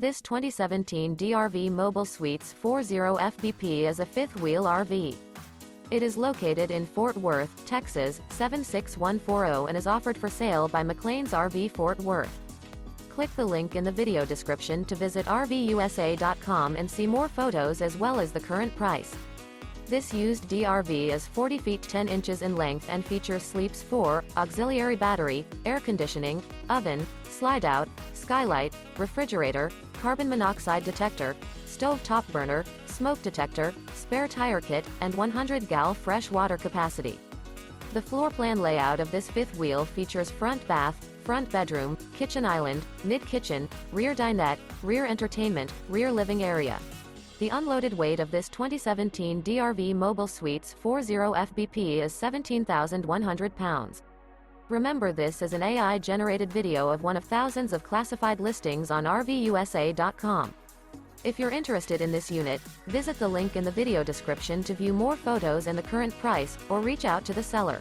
This 2017 DRV Mobile Suites 40 FBP is a fifth-wheel RV. It is located in Fort Worth, Texas, 76140 and is offered for sale by McClain's RV Fort Worth. Click the link in the video description to visit RVUSA.com and see more photos as well as the current price. This used DRV is 40 feet 10 inches in length and features sleeps 4, auxiliary battery, air conditioning, oven, slide-out, skylight, refrigerator, carbon monoxide detector, stove top burner, smoke detector, spare tire kit, and 100-gal fresh water capacity. The floor plan layout of this fifth wheel features front bath, front bedroom, kitchen island, mid-kitchen, rear dinette, rear entertainment, rear living area. The unloaded weight of this 2017 DRV Mobile Suites 40 FBP is 17,100 pounds. Remember, this is an AI-generated video of one of thousands of classified listings on RVUSA.com. If you're interested in this unit, visit the link in the video description to view more photos and the current price, or reach out to the seller.